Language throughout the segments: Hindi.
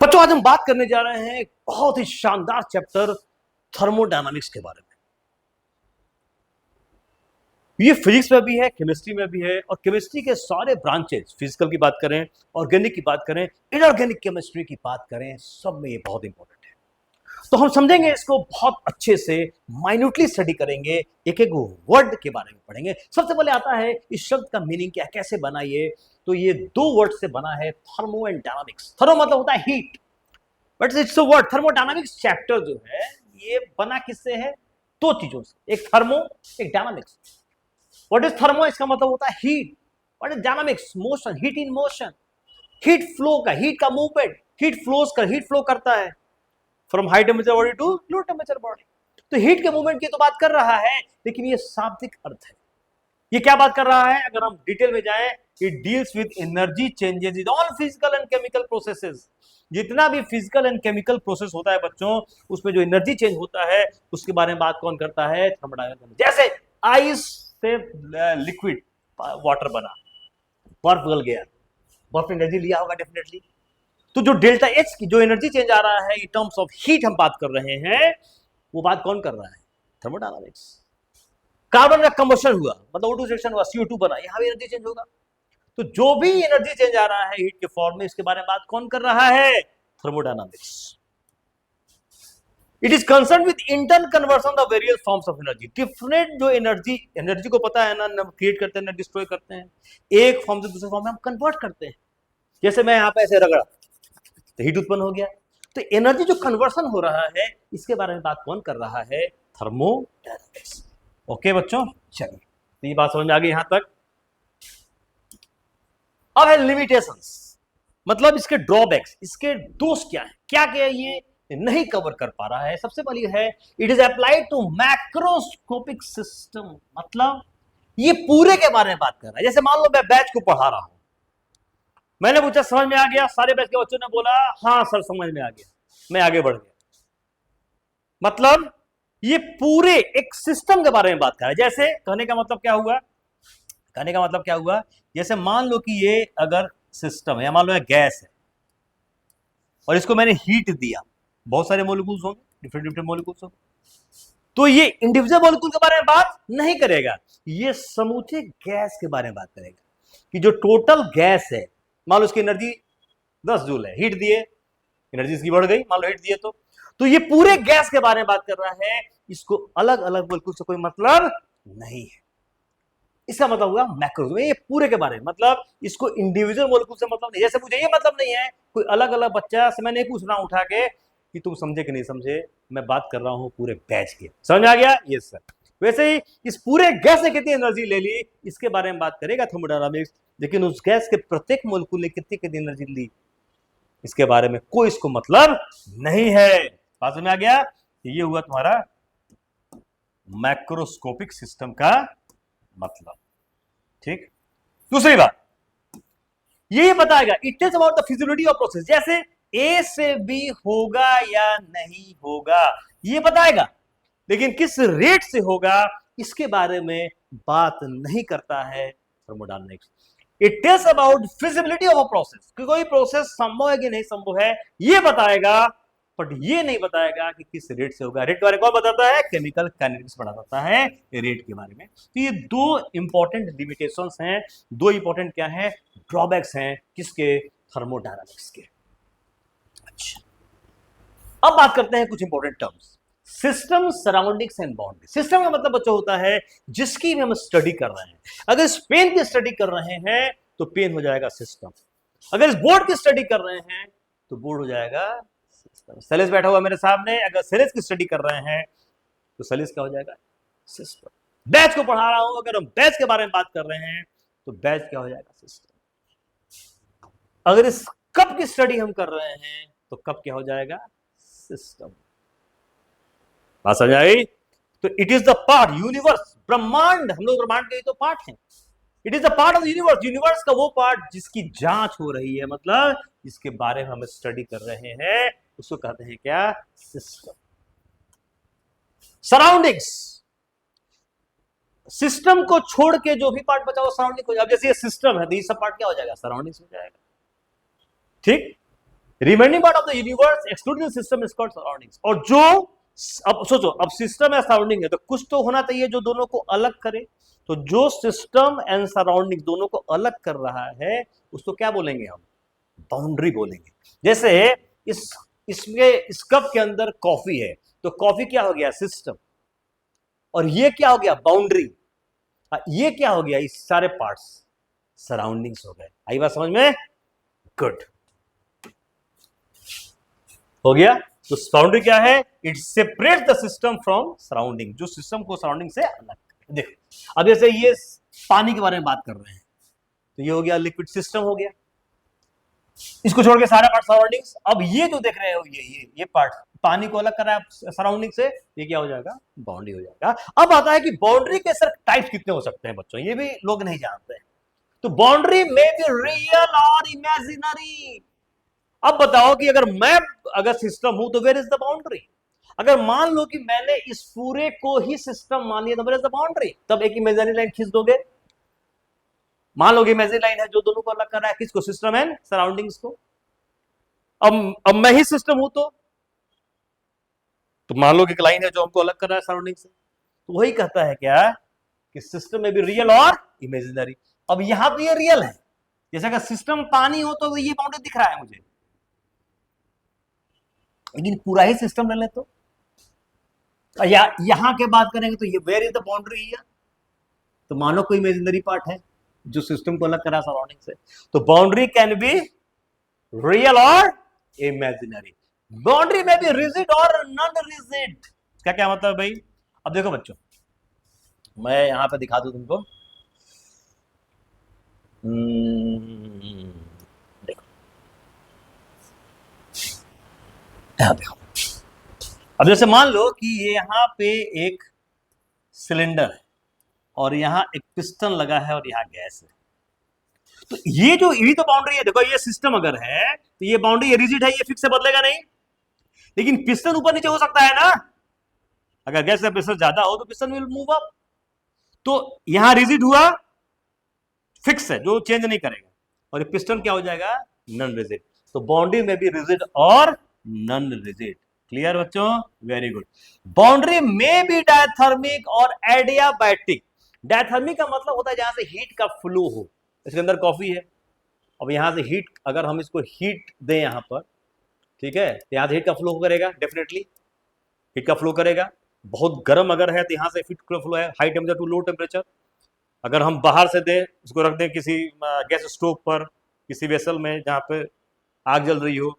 बच्चों आज हम बात करने जा रहे हैं एक बहुत ही शानदार चैप्टर थर्मोडायनामिक्स के बारे में। ये फिजिक्स में भी है, केमिस्ट्री में भी है, और केमिस्ट्री के सारे ब्रांचेस, फिजिकल की बात करें, ऑर्गेनिक की बात करें, इनऑर्गेनिक केमिस्ट्री की बात करें, सब में ये बहुत इंपॉर्टेंट है। तो हम समझेंगे इसको, बहुत अच्छे से माइन्यूटली स्टडी करेंगे, एक एक वर्ड के बारे में पढ़ेंगे। सबसे पहले आता है इस शब्द का मीनिंग क्या, कैसे बना ये। तो ये दो वर्ड से बना है, थर्मो एंड डायनामिक्स। थर्मो मतलब होता है heat, but it's a word. Thermodynamics chapter जो है ये बना किससे है? दो चीजों से, एक थर्मो, एक डायनामिक्स। What is thermo? इसका मतलब होता है heat. What is dynamics? Motion, heat in motion, heat flow का, हीट का मूवमेंट, हीट फ्लोज का, हीट फ्लो करता है from high temperature body to low temperature body. तो हीट के मूवमेंट की तो बात कर रहा है, लेकिन ये शाब्दिक अर्थ है। ये क्या बात कर रहा है? अगर हम डिटेल में जाएं, it deals with energy changes in all physical and chemical processes. जितना भी फिजिकल एंड केमिकल प्रोसेस होता है बच्चों, उसमें जो एनर्जी चेंज होता है उसके बारे में बात कौन करता है? थर्मोडायनामिक्स। जैसे आइस से लिक्विड वाटर बना, बर्फ गल गया, बर्फ ने एनर्जी लिया होगा डेफिनेटली। तो जो डेल्टा एच की जो एनर्जी चेंज आ रहा है इन टर्म्स ऑफ हीट हम बात कर रहे हैं, वो बात कौन कर रहा है? थर्मोडायनामिक्स। कार्बन का कंबशन हुआ, मतलब O2 रिएक्शन हुआ, CO2 बना, यहां भी एनर्जी चेंज होगा। तो जो भी एनर्जी चेंज आ रहा है हीट के फॉर्म में, इसके बारे में बात कौन कर रहा है? Thermodynamics. It is concern with internal conversion of various forms of energy. Different जो एनर्जी को पता है ना, हम क्रिएट करते हैं ना डिस्ट्रॉय करते हैं, एक फॉर्म से दूसरे फॉर्म में हम कन्वर्ट करते हैं। जैसे मैं यहां पे ऐसे रगड़ा तो हीट उत्पन्न हो गया। तो एनर्जी जो कन्वर्सन हो रहा है, इसके बारे में बात कौन कर रहा है? थर्मोडायनामिक्स। ओके बच्चों, चलिए तो ये बात समझ में आ गई यहां तक। अब है लिमिटेशंस, मतलब इसके ड्रॉबैक्स, इसके दोष क्या है, क्या क्या ये नहीं कवर कर पा रहा है। सबसे पहली है, it is applied to macroscopic system. मतलब ये पूरे के बारे में बात कर रहा है। जैसे मान लो मैं बैच को पढ़ा रहा हूं, मैंने पूछा समझ में आ गया, सारे बैच के बच्चों ने बोला हाँ सर समझ में आ गया, मैं आगे बढ़ गया। मतलब ये पूरे एक सिस्टम के बारे में बात कर रहा है। जैसे कहने का मतलब क्या हुआ? कहने का मतलब क्या हुआ, जैसे मान लो कि ये अगर सिस्टम है, या मान लो गैस है, और इसको मैंने हीट दिया, बहुत सारे मॉलिक्यूल्स होंगे, डिफरेंट डिफरेंट मॉलिक्यूल्स होंगे, तो ये इंडिविजुअल मॉलिक्यूल के बारे में बात नहीं करेगा, ये समूचे गैस के बारे में बात करेगा। कि जो टोटल गैस है, मान लो उसकी एनर्जी 10 जूल है, हीट दिए, एनर्जी इसकी बढ़ गई, मान लो हीट दिए तो ये पूरे गैस के बारे में बात कर रहा है। इसको अलग अलग मॉलिक्यूल से कोई मतलब नहीं है। इसका मतलब हुआ मैक्रो, ये पूरे के बारे में, मतलब इसको इंडिविजुअल मॉलिक्यूल से मतलब नहीं। जैसे मुझे ये मतलब नहीं है कोई अलग अलग बच्चा से मैं नहीं पूछ रहा हूं उठा के कि तुम समझे कि नहीं समझे, मैं बात कर रहा हूं पूरे बैच की। समझ आ गया? ये सर। वैसे ही इस पूरे गैस ने कितनी एनर्जी ले ली, इसके बारे में बात करेगा थर्मोडायनामिक्स। लेकिन उस गैस के प्रत्येक मॉलिक्यूल ने कितनी कितनी एनर्जी ली, इसके बारे में कोई इसको मतलब नहीं है। बात समझ में आ गया? ये हुआ तुम्हारा मैक्रोस्कोपिक सिस्टम का मतलब। ठीक। दूसरी बात ये बताएगा, it tells about the feasibility of process. जैसे ए से बी होगा या नहीं होगा ये बताएगा, लेकिन किस रेट से होगा इसके बारे में बात नहीं करता है thermodynamics. It tells about feasibility of a process, कि कोई प्रोसेस संभव है कि नहीं संभव है ये बताएगा, बट ये नहीं बताएगा कि किस रेट से होगा। रेट के बारे में कौन बताता है? केमिकल काइनेटिक्स बताता है रेट के बारे में। तो ये दो इंपॉर्टेंट लिमिटेशंस हैं, दो इंपॉर्टेंट क्या है, ड्रॉबैक्स हैं किसके? थर्मोडायनामिक्स के। अच्छा, अब बात करते हैं कुछ important terms. System, surroundings and boundary. System का मतलब बच्चों होता है जिसकी भी हम स्टडी कर रहे हैं। अगर इस पेन की स्टडी कर रहे हैं तो पेन हो जाएगा सिस्टम। अगर इस बोर्ड की स्टडी कर रहे हैं तो बोर्ड हो जाएगा सिस्टम। सेलेस बैठा हुआ मेरे सामने, अगर सेलेस की स्टडी कर रहे हैं तो सेलेस क्या हो जाएगा? सिस्टम। बैच को पढ़ा रहा हूं, अगर हम बैच के बारे में बात कर रहे हैं तो बैच क्या हो जाएगा? सिस्टम। अगर इस कप की स्टडी हम कर रहे हैं तो कप क्या हो जाएगा? सिस्टम। बात समझ आई? तो it is the part, universe, ब्रह्मांड, हम लोग ब्रह्मांड के तो पार्ट हैं। It is the part of the universe, universe का वो पार्ट जिसकी जांच हो रही है, मतलब जिसके बारे में हम स्टडी कर रहे हैं, उसको कहते हैं क्या? सिस्टम। सराउंडिंग्स, सिस्टम को छोड़ के जो भी पार्ट बचा वो सराउंडिंग हो जाएगा। जैसे ये सिस्टम है तो ये सब पार्ट क्या हो जाएगा? सराउंडिंग्स हो जाएगा। ठीक। Remaining part of the universe excluding system is called surroundings. और जो, अब सोचो, अब सिस्टम या सराउंडिंग है तो कुछ तो होना चाहिए जो दोनों को अलग करे। तो जो सिस्टम एंड सराउंडिंग दोनों को अलग कर रहा है उसको क्या बोलेंगे हम? बाउंड्री बोलेंगे। जैसे इसमें इस कप के अंदर कॉफी है तो कॉफी क्या हो गया? सिस्टम। और ये क्या हो गया? बाउंड्री। ये क्या हो गया? इस सारे पार्ट्स सराउंडिंग्स हो गए। आई बात समझ में? गुड, हो गया। तो बाउंड्री क्या है? It separate the system from surrounding, जो सिस्टम को सराउंडिंग से अलग करे। देखो अब जैसे ये पानी के बारे में बात कर रहे हैं तो ये हो गया लिक्विड सिस्टम हो गया, इसको छोड़ के सारा पार्ट सराउंडिंग्स। अब ये जो देख रहे हो ये पार्ट पानी को अलग कर रहा है सराउंडिंग से, ये क्या हो जाएगा? बाउंड्री हो जाएगा। अब आता है कि बाउंड्री के सर टाइप्स कितने हो सकते हैं बच्चों, ये भी लोग नहीं जानते हैं। तो बाउंड्री में बी रियल और इमेजिनरी। अब बताओ कि अगर सिस्टम हूं तो वेयर इज द बाउंड्री? अगर मान लो कि मैंने इस पूरे को ही सिस्टम मान लिया तो वेयर इज द बाउंड्री? तब एक इमेजिनरी लाइन खींच दोगे। मान लो कि इमेजिनरी लाइन है जो दोनों को अलग कर रहा है, किसको? सिस्टम एंड सराउंडिंग्स को। अब मैं ही सिस्टम हूं तो मान लो कि एक लाइन है जो हमको अलग कर रहा है सराउंडिंग से। तो वही कहता है क्या कि सिस्टम में भी रियल और इमेजिनरी। अब यहां तो ये रियल है, जैसे अगर सिस्टम पानी हो तो ये बाउंड्री दिख रहा है मुझे, लेकिन पूरा ही सिस्टम ले ले तो यहां के बात करेंगे तो ये where is the boundary here. तो मानो कोई इमेजिनरी पार्ट है जो सिस्टम को अलग करा सराउंडिंग से। तो बाउंड्री कैन बी रियल और इमेजिनरी। बाउंड्री में भी रिजिड और नॉन रिजिड। क्या क्या मतलब भाई? अब देखो बच्चों, मैं यहां पे दिखा दूं तुमको। देखो देखो, अब जैसे मान लो कि ये यहां पे एक सिलेंडर है और यहां एक पिस्टन लगा है और यहां गैस है। तो ये तो बाउंड्री है। देखो ये सिस्टम अगर है तो ये बाउंड्री, ये रिजिड है, ये फिक्स से बदलेगा नहीं। लेकिन पिस्टन ऊपर नीचे हो सकता है ना, अगर गैस का प्रेशर ज्यादा हो तो पिस्टन विल मूव अप। तो यहां रिजिड हुआ, फिक्स है जो चेंज नहीं करेगा, और ये पिस्टन क्या हो जाएगा? Non rigid. तो बाउंड्री में भी रिजिड और नॉन रिजिड। क्लियर बच्चों? Very good. बाउंड्री में भी डायथर्मिक और एडियाबैटिक। डायथर्मिक का मतलब होता है जहां से हीट का फ्लो हो। इसके अंदर कॉफी है, अब यहां से हीट, अगर हम इसको हीट दें यहां पर, ठीक है, तो यहां से हीट का फ्लो करेगा, डेफिनेटली हीट का फ्लो करेगा। बहुत गर्म अगर है तो यहां से हीट का फ्लो है, high temperature to low temperature. अगर हम बाहर से दें, इसको रख दें किसी गैस स्टोव पर, किसी वेसल में जहां पे आग जल रही हो,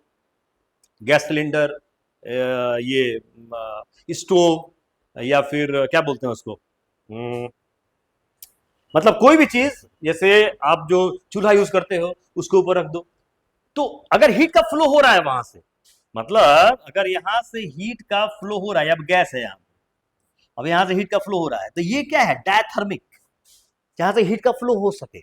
गैस सिलेंडर, ये स्टोव, या फिर क्या बोलते हैं उसको, मतलब कोई भी चीज, जैसे आप जो चूल्हा यूज करते हो उसके ऊपर रख दो। तो अगर हीट का फ्लो हो रहा है वहां से, मतलब अगर यहां से हीट का फ्लो हो रहा है, अब गैस है यहां, अब यहां से हीट का फ्लो हो रहा है, तो ये क्या है? डायथर्मिक, जहां से हीट का फ्लो हो सके।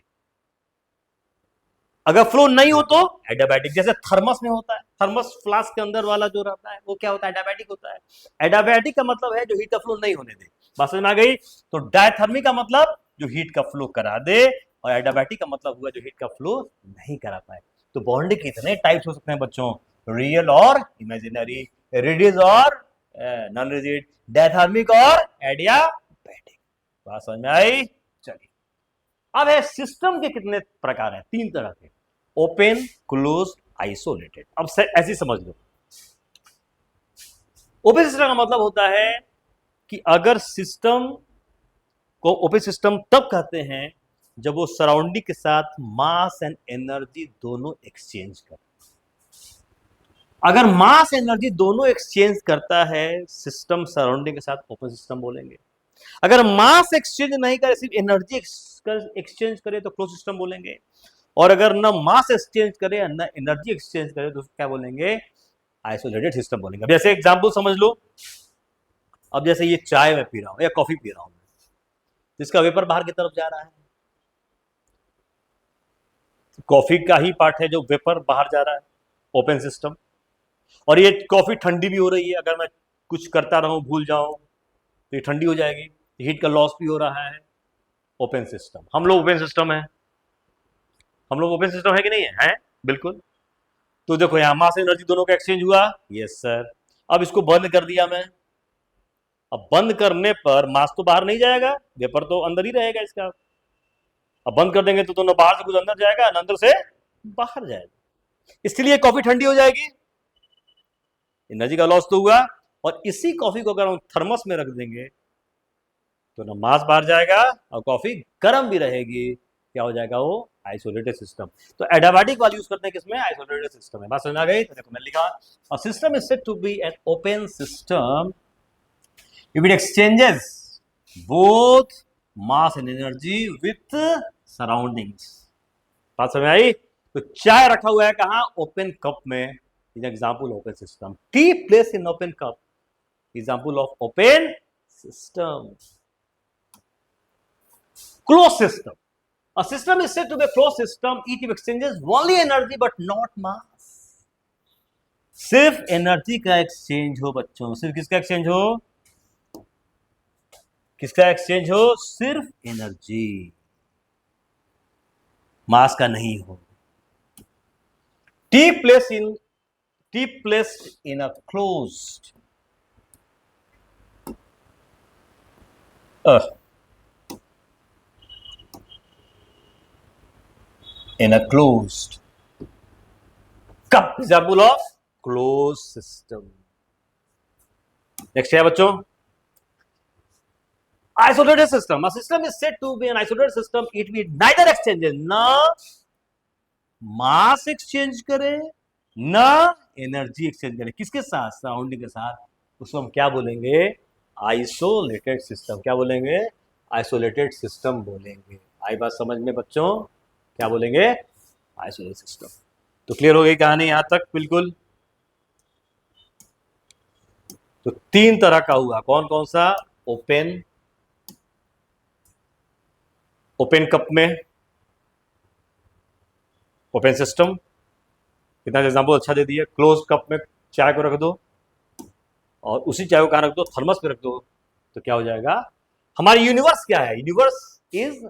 अगर फ्लो नहीं हो तो एडियाबैटिक, जैसे थर्मस में होता है। थर्मस फ्लास्क के अंदर वाला जो रहता है वो क्या होता है? एडियाबैटिक होता है। एडियाबैटिक का मतलब है जो हीट का फ्लो नहीं होने दे। बात समझ में आ गई? तो डायथर्मिक का मतलब जो हीट का फ्लो करा दे, और एडियाबैटिक का मतलब हुआ जो हीट का फ्लो नहीं करा पाए। तो बॉन्ड कितने टाइप्स हो सकते हैं बच्चों? रियल और इमेजिनरी, रिजिड और नॉन रिजिड, डायथर्मिक और एडियाबैटिक। बात समझ में आई? चलिए, अब है सिस्टम के कितने प्रकार हैं? 3 तरह के, ओपन, क्लोज, आइसोलेटेड। अब ऐसी समझ लो, ओपन सिस्टम का मतलब होता है कि अगर सिस्टम को ओपन सिस्टम तब कहते हैं जब वो सराउंडिंग के साथ मास एंड एनर्जी दोनों एक्सचेंज करे। अगर मास एनर्जी दोनों एक्सचेंज करता है सिस्टम सराउंडिंग के साथ, ओपन सिस्टम बोलेंगे। अगर मास एक्सचेंज नहीं करे, सिर्फ एनर्जी एक्सचेंज करे तो क्लोज सिस्टम बोलेंगे। और अगर ना मास एक्सचेंज करे ना एनर्जी एक्सचेंज करे तो क्या बोलेंगे? आइसोलेटेड सिस्टम बोलेंगे। अब जैसे एग्जांपल समझ लो, अब जैसे ये चाय मैं पी रहा हूं या कॉफी पी रहा हूं, जिसका वेपर बाहर की तरफ जा रहा है, कॉफी का ही पार्ट है जो वेपर बाहर जा रहा है, ओपन सिस्टम। और ये कॉफी ठंडी भी हो रही है, अगर मैं कुछ करता रहूं, भूल जाऊं तो ये ठंडी हो जाएगी, हीट का लॉस भी हो रहा है, ओपन सिस्टम। हम लोग ओपन सिस्टम है, हम लोग ओपन सिस्टम है कि नहीं है? बिल्कुल। तो देखो यहां मास एनर्जी दोनों का एक्सचेंज हुआ, यस सर। अब इसको बंद कर दिया मैं, अब बंद करने पर मास तो बाहर नहीं जाएगा, वेपर तो अंदर ही रहेगा इसका। अब बंद कर देंगे तो ना बाहर से कुछ अंदर जाएगा ना अंदर से बाहर जाएगा, इसलिए कॉफी ठंडी हो जाएगी, एनर्जी का लॉस तो हुआ। और इसी कॉफी को अगर हम थर्मस में रख देंगे तो ना मास बाहर जाएगा और कॉफी गर्म भी रहेगी, क्या हो जाएगा वो आइसोलेटेड सिस्टम। तो एडियाबैटिक वाली यूज करते हैं किसमें, आइसोलेटेड सिस्टम में। बात समझ आ गई? तो देखो मैंने लिखा a system is said to be an open system if it exchanges both mass and energy with surroundings। बात समझ आई? तो चाय रखा हुआ है कहां, ओपन कप में, is example open system. T place in open cup, example of open system. Close system, a system is said to be a closed system if it exchanges only energy but not mass। सिर्फ एनर्जी का एक्सचेंज हो बच्चों, सिर्फ किसका एक्सचेंज हो, किसका एक्सचेंज हो, सिर्फ एनर्जी, मास का नहीं हो। T placed in a closed in a closed cup, example of closed system। Next है बच्चों isolated system। A system is said to be an isolated system it will neither exchanges, ना मास एक्सचेंज करे ना एनर्जी एक्सचेंज करे, किसके साथ, सराउंडिंग के साथ, उसको हम क्या बोलेंगे, आइसोलेटेड सिस्टम। क्या बोलेंगे, आइसोलेटेड सिस्टम बोलेंगे। आई बात समझ में बच्चों, क्या बोलेंगे, आइसोलेटेड सिस्टम। तो क्लियर हो गई कहानी यहां तक बिल्कुल। तो तीन तरह का हुआ, कौन कौन सा, ओपन, ओपन कप में, ओपन सिस्टम। कितना एग्जांपल अच्छा दे दिया, क्लोज कप में चाय को रख दो और उसी चाय को कहां रख दो, थर्मस में रख दो, तो क्या हो जाएगा, हमारी यूनिवर्स क्या है, universe is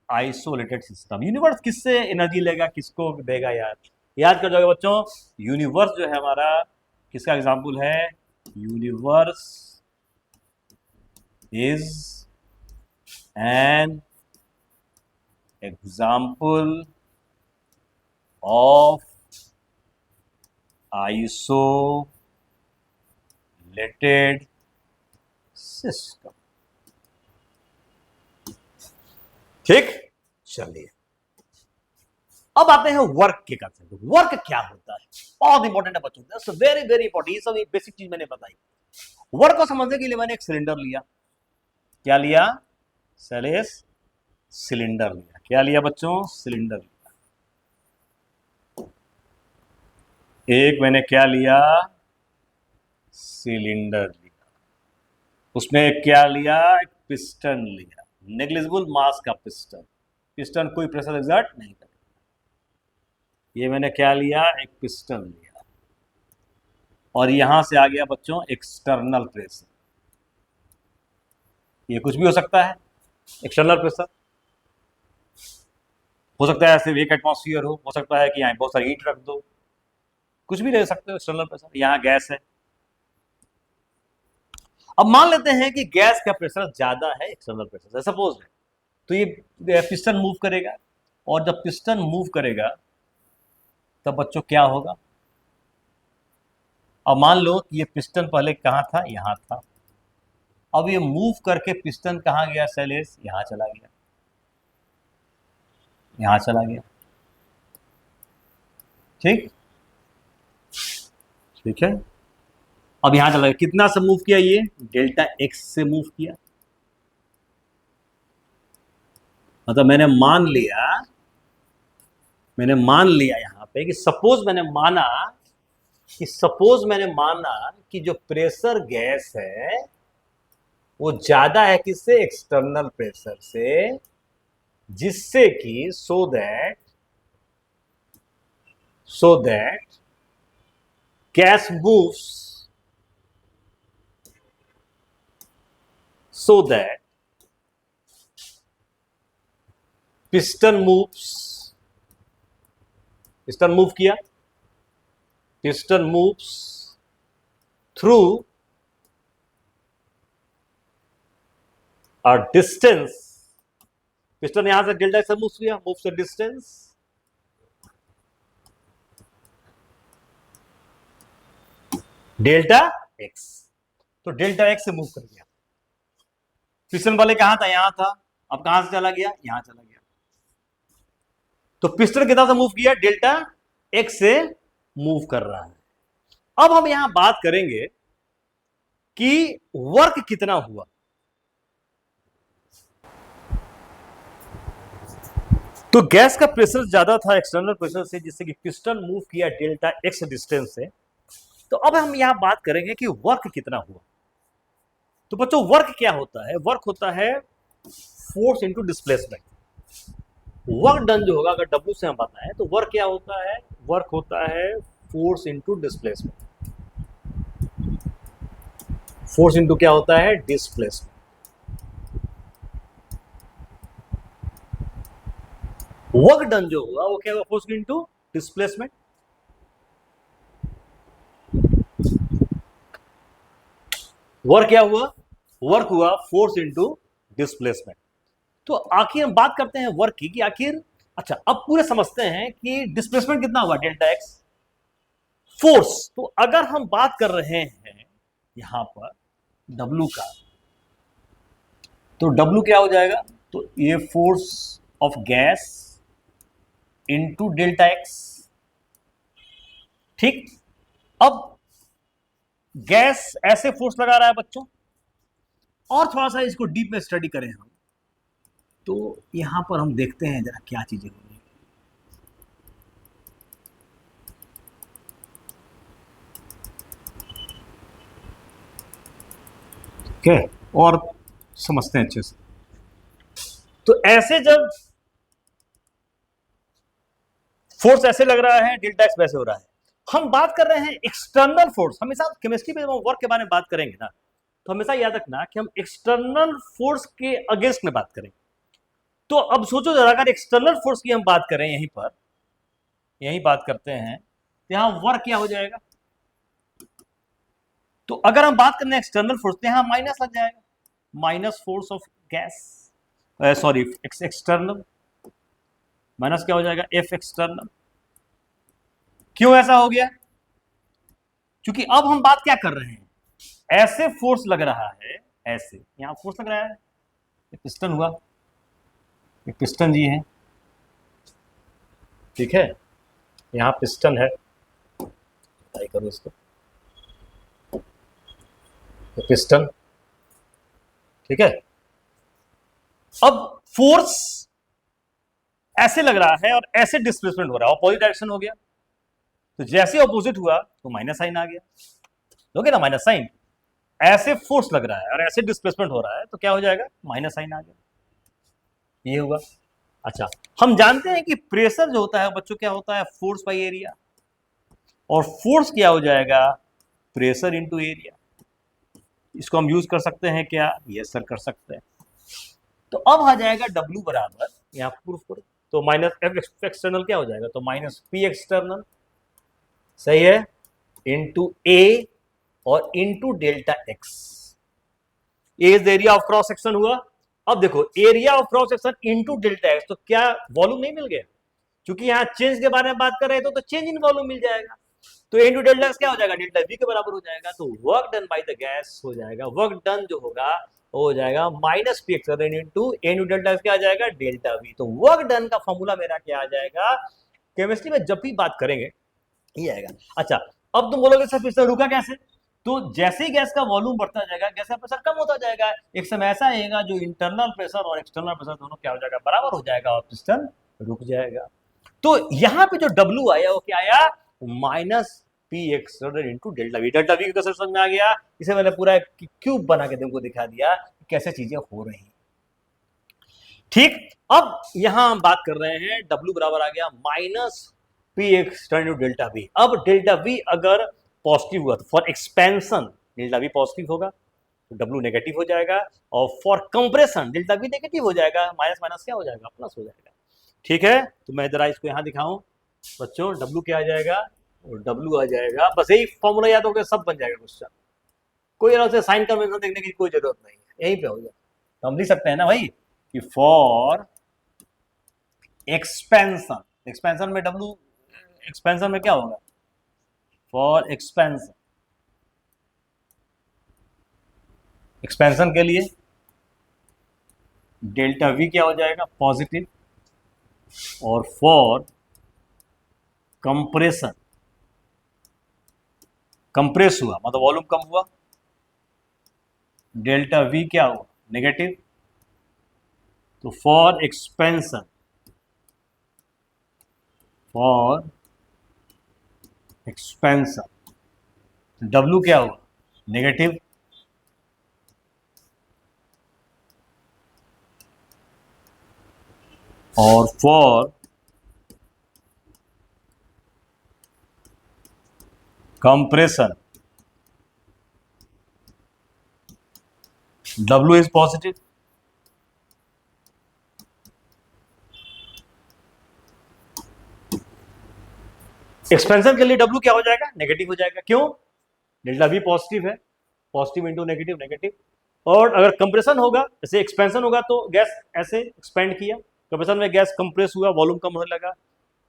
isolated system. Universe किससे एनर्जी लेगा, किसको देगा, याद कर जाओगे बच्चों। यूनिवर्स जो है हमारा किसका एग्जांपल है, universe is an example of isolated system. ठीक, चलिए अब आते हैं वर्क के कंसेप्ट। वर्क क्या होता है, बहुत इंपॉर्टेंट है बच्चों, वेरी वेरी इंपॉर्टेंट, ये सब बेसिक चीज मैंने बताई। वर्क को समझने के लिए मैंने एक सिलेंडर लिया, क्या लिया, सेलेस सिलेंडर लिया। क्या लिया बच्चों, सिलेंडर लिया। एक मैंने क्या लिया, सिलेंडर लिया, उसमें क्या लिया, एक पिस्टन लिया, नेग्लिजिबल मास का पिस्टन, पिस्टन कोई प्रेशर एग्जर्ट नहीं करेगा। ये मैंने क्या लिया, एक पिस्टन लिया, और यहां से आ गया बच्चों एक्सटर्नल प्रेशर। ये कुछ भी हो सकता है, एक्सटर्नल प्रेशर हो सकता है सिर्फ एक एटमॉस्फेयर हो सकता है कि यहाँ बहुत सारी हीट रख दो, कुछ भी ले सकते हो एक्सटर्नल प्रेशर। यहाँ गैस है, अब मान लेते हैं कि गैस का प्रेशर ज्यादा है एक्सटर्नल प्रेशर से, सपोज है, तो ये पिस्टन मूव करेगा, और जब पिस्टन मूव करेगा तब बच्चों क्या होगा, अब मान लो कि ये पिस्टन पहले कहां था, यहां था, अब ये मूव करके पिस्टन कहां गया, शैलेश, यहां चला गया, यहां चला गया। ठीक, ठीक है, अब यहां चला गया, कितना से मूव किया, ये डेल्टा एक्स से मूव किया। मतलब मैंने मान लिया यहां पे कि सपोज मैंने माना कि जो प्रेशर गैस है वो ज्यादा है किससे, एक्सटर्नल प्रेशर से, जिससे कि so that gas moves, so that piston move किया, piston moves through a distance, piston यहां से डेल्टा एक्स मूव किया, moves a distance delta x, तो डेल्टा एक्स से मूव कर गया। पिस्टन वाले कहां था, यहां था, अब कहां से चला गया, यहां चला गया। तो पिस्टन कितना से मूव किया, डेल्टा एक्स से मूव कर रहा है। अब हम यहां बात करेंगे कि वर्क कितना हुआ। तो गैस का प्रेशर ज्यादा था एक्सटर्नल प्रेशर से, जिससे कि पिस्टन मूव किया डेल्टा एक्स डिस्टेंस से। तो अब हम यहां बात करेंगे कि वर्क कितना हुआ। तो बच्चों वर्क क्या होता है, वर्क होता है force into displacement. Work done जो होगा, अगर डब्ल्यू से हम बताएं तो वर्क क्या होता है, वर्क होता है force into displacement. Force into क्या होता है, डिस्प्लेसमेंट। वर्क डन जो होगा वो क्या होगा, फोर्स इनटू डिस्प्लेसमेंट। वर्क क्या हुआ, वर्क हुआ फोर्स इनटू डिस्प्लेसमेंट। तो आखिर हम बात करते हैं वर्क की कि आखिर, अच्छा अब पूरे समझते हैं कि डिस्प्लेसमेंट कितना हुआ, डेल्टा एक्स। फोर्स, तो अगर हम बात कर रहे हैं यहां पर डब्ल्यू का, तो डब्ल्यू क्या हो जाएगा, तो ये force of gas into delta x. ठीक, अब गैस ऐसे फोर्स लगा रहा है बच्चों, और थोड़ा सा इसको डीप में स्टडी करें हम, तो यहां पर हम देखते हैं जरा क्या चीजें हो रही हैं। ठीक है, और समझते हैं अच्छे से। तो ऐसे जब फोर्स ऐसे लग रहा है, डेल्टा एक्स वैसे हो रहा है। हम बात कर रहे हैं एक्सटर्नल फोर्स। हमेशा केमिस्ट्री में वर्क के बारे में बात करेंगे ना, तो हमेशा याद रखना कि हम एक्सटर्नल फोर्स के अगेंस्ट में बात करेंगे। तो अब सोचो जरा, अगर एक्सटर्नल फोर्स की हम बात करें, यहीं पर यही बात करते हैं, तो यहां वर्क क्या हो जाएगा। तो अगर हम बात करते हैं एक्सटर्नल फोर्स, तो यहां माइनस लग जाएगा, minus force of gas, sorry external, minus क्या हो जाएगा, एफ एक्सटर्नल। क्यों ऐसा हो गया, क्योंकि अब हम बात क्या कर रहे हैं, ऐसे फोर्स लग रहा है, ऐसे यहां फोर्स लग रहा है, पिस्टन हुआ, पिस्टन जी है, ठीक है, यहां पिस्टन है, ट्राई करो इसको, पिस्टन, ठीक है। अब फोर्स ऐसे लग रहा है और ऐसे डिस्प्लेसमेंट हो रहा है, अपोजिट डायरेक्शन हो गया। तो जैसे ऑपोजिट हुआ तो माइनस साइन आ गया, लोगे ना माइनस साइन। ऐसे फोर्स लग रहा है और ऐसे डिस्प्लेसमेंट हो रहा है, तो क्या हो जाएगा, माइनस साइन आ गया, ये हुआ। अच्छा, हम जानते हैं कि प्रेशर जो होता है बच्चों क्या होता है, फोर्स बाई एरिया, और फोर्स क्या हो जाएगा, प्रेशर इंटू एरिया। इसको हम यूज कर सकते हैं क्या, यस सर कर सकते हैं। तो अब आ जाएगा W बराबर, यहां प्रूफ करो, तो माइनस एफ एक्सटर्नल क्या हो जाएगा, तो माइनस पी एक्सटर्नल, सही है, इंटू ए और into delta x. A is area of cross section हुआ। अब देखो area of cross section into delta x, तो क्या वॉल्यूम नहीं मिल गया, क्योंकि यहां चेंज के बारे में बात कर रहे थे, तो चेंज इन वॉल्यूम मिल जाएगा। तो इंटू डेल्टा एक्स क्या हो जाएगा, डेल्टा वी के बराबर हो जाएगा। तो work done by the gas हो जाएगा, वर्क डन जो होगा वो हो जाएगा minus P x into delta x, क्या आ जाएगा, डेल्टा वी। तो वर्क डन का फॉर्मूला मेरा क्या आ जाएगा, केमिस्ट्री में जब भी बात करेंगे ये आएगा। अच्छा, अब तुम बोलोगे सर पिस्टन रुका कैसे, तो जैसे ही गैस का वॉल्यूम बढ़ता जाएगा, गैस का प्रेशर कम होता जाएगा। एक समय ऐसा आएगा जो इंटरनल प्रेशर और एक्सटर्नल प्रेशर दोनों क्या हो जाएगा, बराबर हो जाएगा, और पिस्टन रुक जाएगा। तो यहां पे जो W आया वो क्या आया, minus P external into delta we. Delta we का कसर समझ में आ गया, इसे मैंने पूरा क्यूब बना के तुमको दिखा दिया कैसे चीजें हो रही। ठीक, अब यहां हम बात कर रहे हैं W बराबर आ गया minus P external delta we. अब डेल्टा वी अगर पॉजिटिव हुआ तो for expansion delta V positive होगा, तो W नेगेटिव हो जाएगा, और for compression delta we negative हो जाएगा, माइनस माइनस क्या हो जाएगा, प्लस हो जाएगा। ठीक है, तो मैं जरा इसको यहां दिखाऊं बच्चों, W क्या आ जाएगा, और डब्ल्यू आ जाएगा, बस यही फॉर्मूला याद हो गया, सब बन जाएगा क्वेश्चन। कोई अलग से साइन कन्वेंशन देखने की कोई जरूरत नहीं है, यहीं पे हो जाए। तो हम लिख सकते हैं ना भाई कि फॉर एक्सपेंशन, एक्सपेंशन में डब्ल्यू, एक्सपेंशन में क्या होगा, फॉर एक्सपेंशन, एक्सपेंशन के लिए डेल्टा वी क्या हो जाएगा, पॉजिटिव, और फॉर कंप्रेशन, कंप्रेस हुआ मतलब वॉल्यूम कम हुआ, डेल्टा वी क्या हुआ, नेगेटिव। तो for expansion, for expansion W क्या हुआ, नेगेटिव, और for compression W is positive. Expansion के लिए डब्ल्यू क्या हो जाएगा, नेगेटिव हो जाएगा। क्यों, डेल्टा वी पॉजिटिव है, पॉजिटिव इंटू नेगेटिव, नेगेटिव। और अगर कंप्रेशन होगा, जैसे एक्सपेंशन होगा तो गैस ऐसे एक्सपेंड किया, कंप्रेशन में गैस कंप्रेस हुआ, वॉल्यूम कम होने लगा,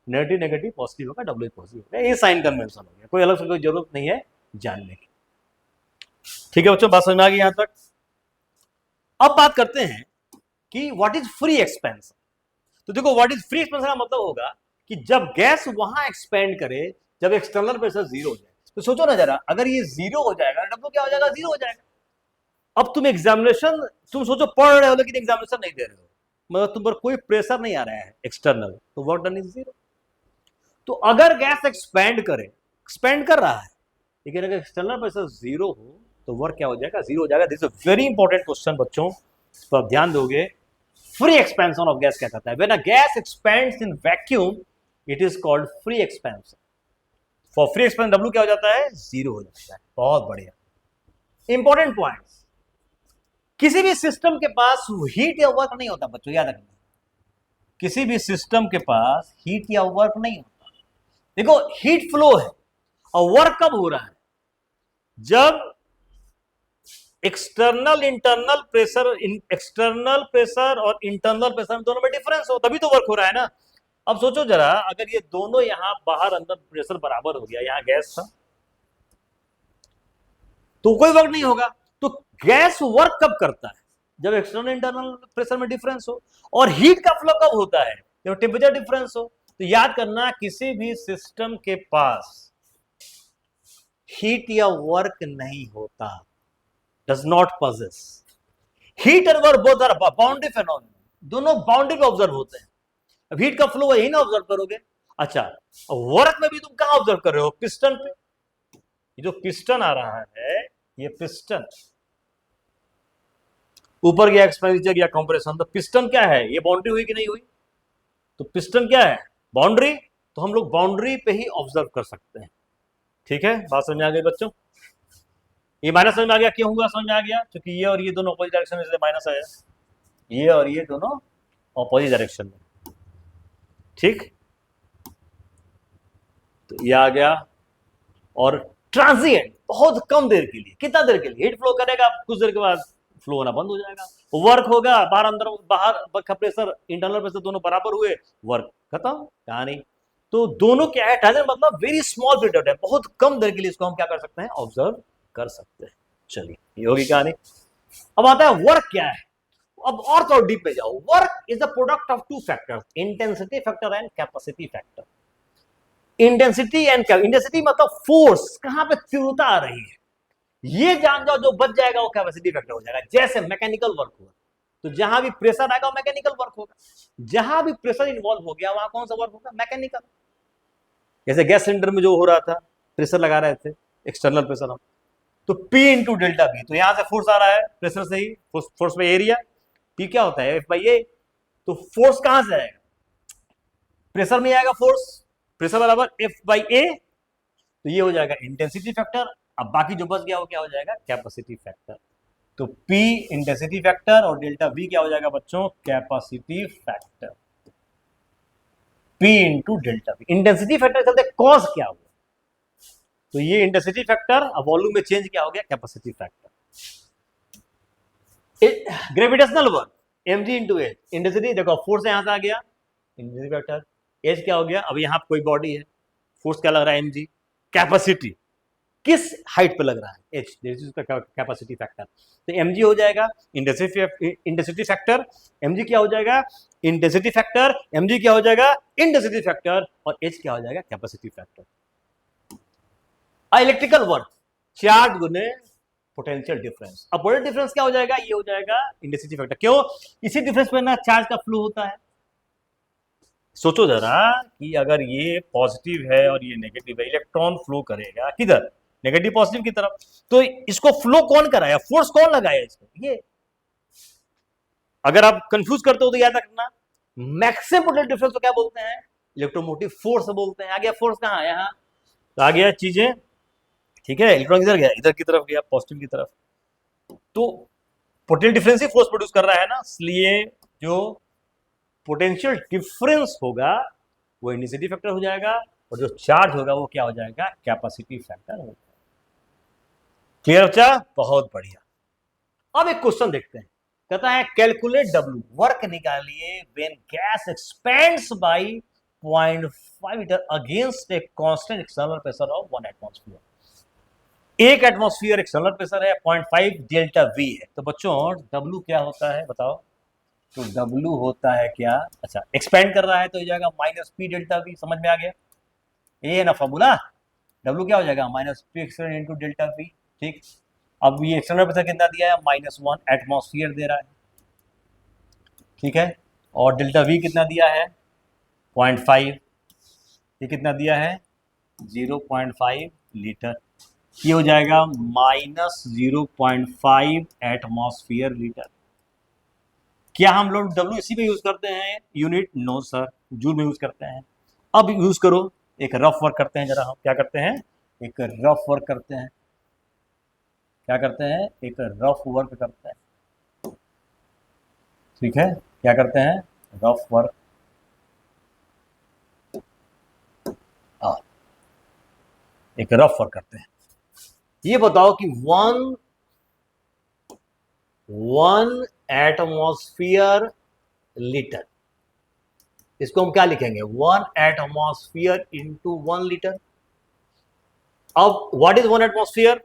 नेगेटिव नेगेटिव पॉजिटिव होगा, डब्ल्यू पॉजिटिव होगा। ये साइन कन्वेंशन हो गया, कोई अलग से कोई जरूरत नहीं है जानने की। ठीक है बच्चों, बात समझ में आ गई यहां तक। अब बात करते हैं कि व्हाट इज फ्री एक्सपेंशन। तो देखो, व्हाट इज फ्री एक्सपेंशन का मतलब होगा कि जब गैस वहां एक्सपेंड करे, जब एक्सटर्नल प्रेशर जीरो हो जाए। तो सोचो ना जरा, अगर ये जीरो हो जाएगा, डब्ल्यू क्या हो जाएगा, जीरो हो जाएगा। अब तुम एग्जामिनेशन, तुम सोचो पढ़ रहे हो लेकिन एग्जामिनेशन नहीं दे रहे हो, मतलब तुम पर कोई प्रेशर नहीं आ रहा है एक्सटर्नल, तो वर्क डन इज जीरो। तो अगर गैस एक्सपेंड करे, एक्सपेंड कर रहा है, लेकिन अगर एक्सटर्नल प्रेशर जीरो हो तो वर्क क्या हो जाएगा, जीरो हो जाएगा। This is very important question बच्चों, इस पर ध्यान दोगे। फ्री एक्सपेंशन ऑफ गैस क्या कहता है, when a gas expends in vacuum it is called free expansion. For free expansion W क्या हो जाता है, जीरो हो जाता है। बहुत बढ़िया, इंपॉर्टेंट पॉइंट्स। किसी भी सिस्टम के पास हीट या वर्क नहीं होता बच्चों, याद रखना, किसी भी सिस्टम के पास हीट या वर्क नहीं होता। देखो, हीट फ्लो है और वर्क कब हो रहा है, जब external internal pressure, external pressure और इंटरनल प्रेशर दोनों में डिफरेंस हो, तभी तो वर्क हो रहा है ना। अब सोचो जरा, अगर ये दोनों यहां बाहर अंदर प्रेशर बराबर हो गया, यहां गैस था, तो कोई वर्क नहीं होगा। तो गैस वर्क कब करता है, जब एक्सटर्नल इंटरनल प्रेशर में डिफरेंस हो। और हीट का फ्लो कब होता है, जब टेम्परेचर डिफरेंस हो। तो याद करना, किसी भी सिस्टम के पास हीट या वर्क नहीं होता, does not possess। Heat and work both are boundary phenomenon, दोनों बाउंड्री पे ऑब्जर्व होते हैं। अब हीट का फ्लो यही ना ऑब्जर्व करोगे। अच्छा, वर्क में भी तुम कहां ऑब्जर्व कर रहे हो, पिस्टन पे। ये जो पिस्टन आ रहा है, ये पिस्टन ऊपर गया, एक्सपेंडिचर गया, कंप्रेशन, तो पिस्टन क्या है, ये बाउंड्री हुई कि नहीं हुई, तो पिस्टन क्या है, बाउंड्री। तो हम लोग बाउंड्री पे ही ऑब्जर्व कर सकते हैं। ठीक है, बात समझ आ गई बच्चों। ये माइनस समझ में आ गया, क्यों हुआ समझ में आ गया, क्योंकि ये और ये दोनों अपोजिट डायरेक्शन में, इसलिए माइनस आया। ये और ये दोनों अपोजिट डायरेक्शन में। ठीक, तो ये आ गया। और ट्रांजिएंट, बहुत कम देर के लिए, कितना देर के लिए, हीट फ्लो करेगा, कुछ देर के बाद फ्लो होना बंद हो जाएगा। वर्क होगा, बाहर अंदर, बाहर का प्रेशर इंटरनल प्रेशर दोनों बराबर हुए, वर्क खत्म, कहानी। तो दोनों क्या है, ट्रांजिएंट मतलब very small period of time, बहुत कम देर के लिए इसको हम क्या कर सकते हैं, ऑब्जर्व कर सकते हैं। चलिए, ये होगी कहानी। अब आता है वर्क क्या है। अब और थोड़ा डीप में जाओ। Work is the product of two factors, intensity factor and capacity factor. Intensity and intensity मतलब फोर्स, कहां पे तीव्रता आ रही है, ये जान जाओ, जो बच जाएगा वो कैपेसिटी फैक्टर हो जाएगा। जैसे मैकेनिकल वर्क हुआ, तो जहां भी प्रेशर आएगा वो मैकेनिकल वर्क होगा, जहां भी प्रेशर इन्वॉल्व हो गया वहां कौन सा वर्क होगा, मैकेनिकल। जैसे गैस सिलेंडर में जो हो रहा था, प्रेशर लगा रहे थे, एक्सटर्नल प्रेशर हम, तो P इंटू डेल्टा बी, तो यहां से फोर्स आ रहा है प्रेशर से ही, फोर्स में एरिया, P क्या होता है, F बाई ए। तो फोर्स कहां से आएगा, प्रेशर में आएगा फोर्स, प्रेशर बराबर F बाई ए, तो ये हो जाएगा इंटेंसिटी फैक्टर। अब बाकी जो बच गया वो क्या हो जाएगा, कैपेसिटी फैक्टर। तो P इंटेंसिटी फैक्टर और डेल्टा V क्या हो जाएगा बच्चों, capacity factor. P into delta V, intensity factor चलते कॉज क्या हुआ, तो ये इंटेंसिटी फैक्टर, अब वॉल्यूम में चेंज क्या हो गया, capacity factor. Gravitational work mg into H, intensity देखो फोर्स यहां से आ गया, इंटेंसिटी फैक्टर, एच क्या हो गया, अब यहां कोई बॉडी है, फोर्स क्या लग रहा है mg, कैपेसिटी किस हाइट पे लग रहा है, H, this is capacity factor. तो mg हो जाएगा इंटेंसिटी फैक्टर, mg क्या हो जाएगा, इंटेंसिटी फैक्टर, mg क्या हो जाएगा, इंटेंसिटी फैक्टर, और h क्या हो जाएगा, capacity factor. Electrical work charge गुने पोटेंशियल डिफरेंस, अब पोटेंशियल डिफरेंस क्या हो जाएगा, ये हो जाएगा इंटेंसिटी फैक्टर। क्यों, इसी डिफरेंस पे ना चार्ज का फ्लो होता है। सोचो जरा कि अगर ये पॉजिटिव है और ये नेगेटिव है, इलेक्ट्रॉन फ्लो करेगा किधर, नेगेटिव पॉजिटिव की तरफ, तो इसको फ्लो कौन कराया, फोर्स कौन लगाया इसको, ये। अगर आप कंफ्यूज करते हो तो याद रखना, मैक्सिमम पोटेंशियल डिफरेंस को क्या बोलते हैं, इलेक्ट्रोमोटिव फोर्स बोलते हैं। आ गया फोर्स कहां, यहां तो आ गया चीजें, ठीक है, इलेक्ट्रॉन किधर गया, इधर की तरफ गया, पॉजिटिव की तरफ। तो पोटेंशियल डिफरेंस ही फोर्स प्रोड्यूस कर रहा है ना, इसलिए जो पोटेंशियल डिफरेंस होगा वो इंटेंसिटी फैक्टर हो जाएगा, और जो चार्ज होगा वो क्या हो जाएगा, कैपेसिटी फैक्टर हो जाएगा। क्लियर बच्चा, बहुत बढ़िया। अब एक क्वेश्चन देखते हैं, कहता है कैलकुलेट डब्ल्यू, वर्क निकालिए when gas expands by 0.5 meter against a constant external pressure of 1 atmosphere. एक एटमॉस्फेयर एक्सटर्नल प्रेशर है, 0.5 डेल्टा वी है। तो बच्चों डब्ल्यू क्या होता है बताओ, तो डब्ल्यू होता है क्या, अच्छा एक्सपेंड कर रहा है तो हो जाएगा माइनस पी डेल्टा वी, समझ में आ गया, ये है ना फॉर्मूला। डब्ल्यू क्या हो जाएगा, minus P expand into delta we, ठीक। अब ये एक्सटर्नल प्रेशर कितना दिया है, -1 एटमॉस्फेयर दे रहा है, ठीक है, और डेल्टा वी कितना दिया है, 0.5, ये कितना दिया है, 0.5 लीटर, ये हो जाएगा -0.5 एटमॉस्फेयर लीटर। क्या हम लोग डब्ल्यू इसी में यूज करते हैं यूनिट, नो सर, जूल में यूज करते हैं। अब यूज करो, एक रफ वर्क करते हैं जरा, हम क्या करते हैं, एक रफ वर्क करते हैं, क्या करते हैं, एक रफ वर्क करते हैं, ठीक है, क्या करते हैं, रफ वर्क। एक रफ वर्क करते हैं, ये बताओ कि वन एटमॉस्फेयर लीटर, इसको हम क्या लिखेंगे, 1 एटमॉस्फेयर इंटू 1 लीटर। अब what is 1 atmosphere,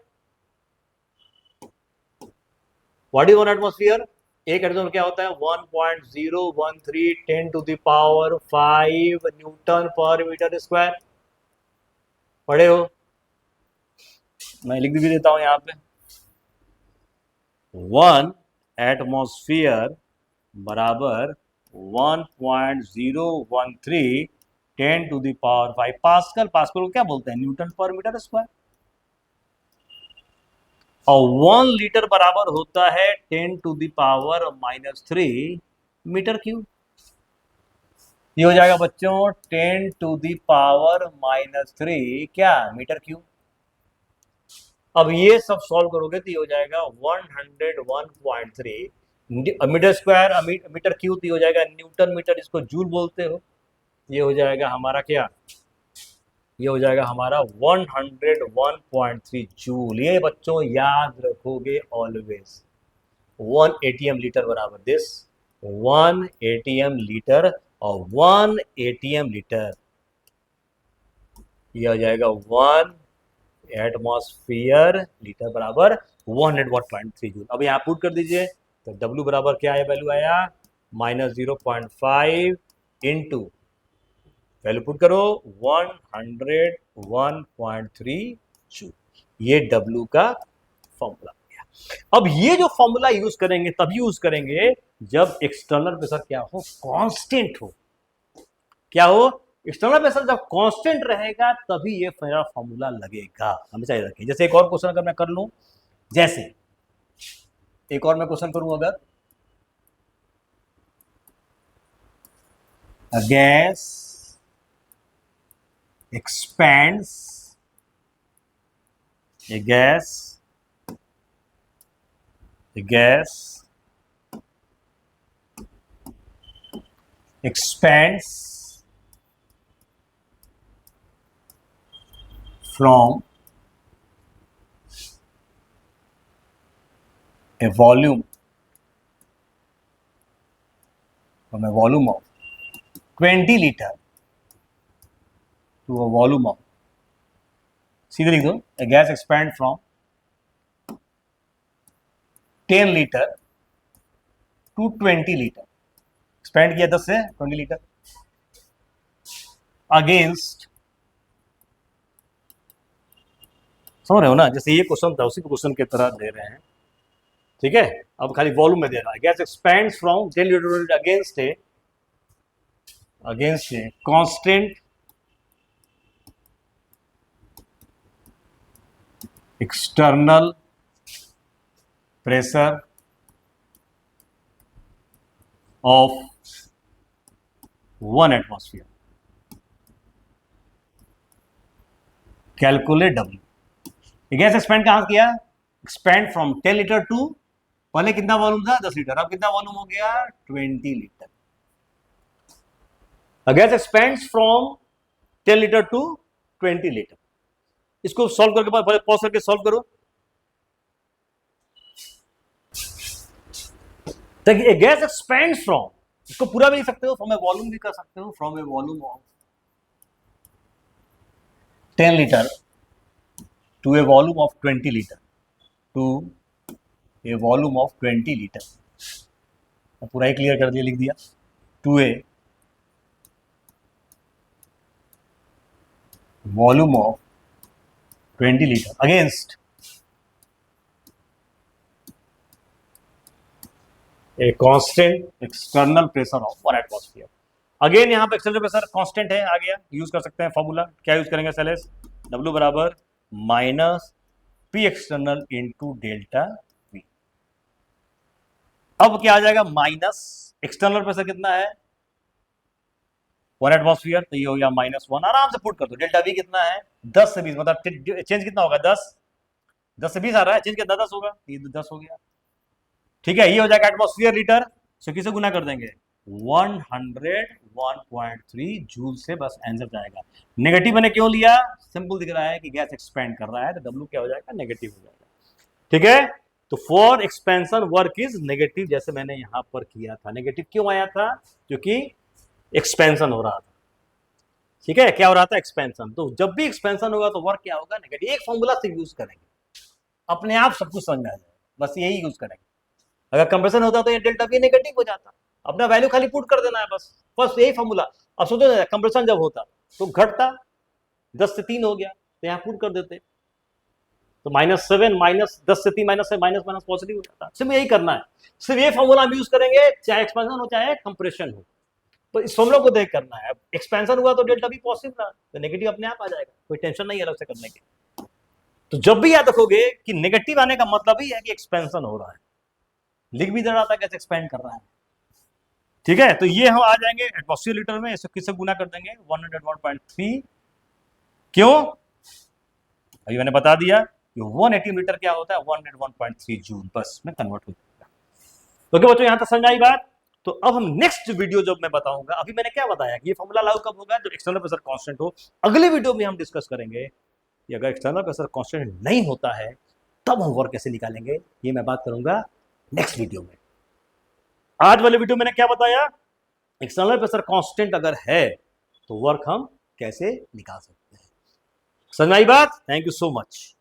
what is 1 atmosphere, एक एटमॉस्फेयर क्या होता है, 1.013 10⁵ न्यूटन पर मीटर स्क्वायर, पढ़े हो, मैं लिख भी देता हूं यहां पे, 1 एटमॉस्फेयर बराबर 1.013 10⁵ पास्कल, पास्कल को क्या बोलते हैं, न्यूटन पर मीटर स्क्वायर, और 1 लीटर बराबर होता है 10⁻³ मीटर क्यूब। ये हो जाएगा बच्चों 10⁻³ क्या, मीटर क्यूब। अब ये सब सॉल्व करोगे तो ये हो जाएगा 101.3 मीटर स्क्वायर, मीटर क्यूब, तो हो जाएगा न्यूटन मीटर, इसको जूल बोलते हो। ये हो जाएगा हमारा क्या, ये हो जाएगा हमारा 101.3 जूल। ये बच्चों याद रखोगे ऑलवेज, 1 एटीएम लीटर बराबर दिस, 1 एटीएम लीटर, और 1 एटीएम लीटर ये हो जाएगा 1 एटमॉस्फेयर लीटर बराबर 101.3 जूल। अब यहाँ पुट कर दीजिए, तो W बराबर क्या आया, वैल्यू आया -0.5 इंटू, वैल्यू पुट करो 101.3 जूल, ये W का फॉर्मूला हो गया। अब ये जो फॉर्मूला यूज करेंगे तभी यूज करेंगे जब एक्सटर्नल प्रेशर क्या हो, कांस्टेंट हो, क्या हो, एक्सटर्नल प्रेशर जब कांस्टेंट रहेगा तभी ये मेरा फॉर्मूला लगेगा, हमेशा याद रखिए। जैसे एक और क्वेश्चन अगर मैं कर लूं, जैसे एक और मैं क्वेश्चन करूं, अगर a gas expands, a gas expands from a volume from a volume of 20 liter to a volume of, सीधे लिख दो, a gas expand from 10 liter to 20 liter, expand किया 10 से 20 liter against, समझ रहे हो ना, जैसे ये क्वेश्चन था उसी क्वेश्चन की तरह दे रहे हैं, ठीक है। अब खाली वॉल्यूम में दे रहा है, gas expands from 10 litre against a constant external pressure of 1 atmosphere, calculate W. Gas expand कहां किया, एक्सपैंड फ्रॉम 10 लीटर टू, पहले कितना वॉल्यूम था 10 लीटर, अब कितना वॉल्यूम हो गया 20 litre. Gas expands from 10 litre to 20 litre. इसको सॉल्व करके पॉज करके सॉल्व करो। देखिए गैस एक्सपैंड्स फ्रॉम, इसको पूरा भी लिख सकते हो, फ्रॉम ए वॉल्यूम भी कर सकते हो, from a volume of 10 litre to a volume of 20 litre to a volume of 20 litre. पूरा ही क्लियर कर दिया, लिख दिया, to a volume of 20 litre against a constant external pressure of 1 atmosphere. Again यहां पे एक्सटर्नल प्रेशर कांस्टेंट है, आ गया, यूज कर सकते हैं फॉर्मूला, क्या यूज करेंगे सेलेस, W बराबर minus P external into delta we. अब क्या आ जाएगा, माइनस एक्सटर्नल प्रेशर कितना है 1 एटमॉस्फेयर, तो ये हो गया -1, आराम से पुट कर दो। डेल्टा वी कितना है 10 से 20, मतलब चेंज कितना होगा 10 से 20 आ रहा है, चेंज कितना 10 होगा, ये 10 हो गया, ठीक है। ये हो जाएगा एटमॉस्फेयर लीटर, सो किसे गुना कर देंगे 101.3 जूल से, बस आंसर जाएगा। नेगेटिव मैंने क्यों लिया, सिंपल दिख रहा है कि गैस एक्सपेंड कर रहा है, तो डब्ल्यू क्या हो जाएगा नेगेटिव हो जाएगा, ठीक है। तो for expansion work is negative, जैसे मैंने यहां पर किया था। नेगेटिव क्यों आया था, क्योंकि एक्सपेंशन हो रहा था, ठीक है, क्या हो रहा था एक्सपेंशन। तो जब भी एक्सपेंशन होगा तो वर्क क्या होगा नेगेटिव। एक फॉर्मूला से यूज करेंगे, अपने आप सब कुछ समझ में आ जाएगा, बस यही यूज करेंगे। अगर कंप्रेशन होता तो ये डेल्टा वी नेगेटिव हो जाता, अपना वैल्यू खाली पुट कर देना है, बस यही फॉर्मूला। अब सोचो कंप्रेशन जब होता तो घटता, 10 से 3 हो गया, तो यहाँ पुट कर देते, तो -7 -10 से 3 माइनस से माइनस पॉजिटिव हो जाता। सिर्फ यही करना है, सिर्फ ये फॉर्मूला हम यूज करेंगे, चाहे एक्सपेंशन हो चाहे कंप्रेशन हो, तो इस फॉर्मूला को देख करना है। एक्सपेंशन हुआ तो डेल्टा वी पॉजिटिव रहा, तो नेगेटिव अपने आप आ जाएगा, कोई टेंशन नहीं है अलग से करने की। तो जब भी याद रखोगे कि नेगेटिव आने का मतलब ही है कि एक्सपेंशन हो रहा है, लिख भी दे रहा था कैसे एक्सपेंड कर रहा है, ठीक है। तो ये हम आ जाएंगे एटमॉस्फेयर लीटर में, इसे किससे गुना कर देंगे 101.3, क्यों, अभी मैंने बता दिया कि 180 लीटर क्या होता है 101.3 जूल, बस में कन्वर्ट हो जाएगा। तो क्या बच्चों यहां तक समझ आई बात। तो अब हम नेक्स्ट वीडियो जब मैं बताऊंगा, अभी मैंने क्या बताया कि ये फॉर्मूला लागू कब होगा, जब एक्सटर्नल प्रेशर कांस्टेंट हो। अगले वीडियो में हम डिस्कस करेंगे कि अगर एक्सटर्नल प्रेशर कांस्टेंट नहीं होता है तब हम वर्क कैसे निकालेंगे, ये मैं बात करूंगा नेक्स्ट वीडियो में। आज वाले वीडियो मैंने क्या बताया, एक्सटर्नल प्रेशर कांस्टेंट अगर है तो वर्क हम कैसे निकाल सकते हैं। समझ में आई बात। Thank you so much.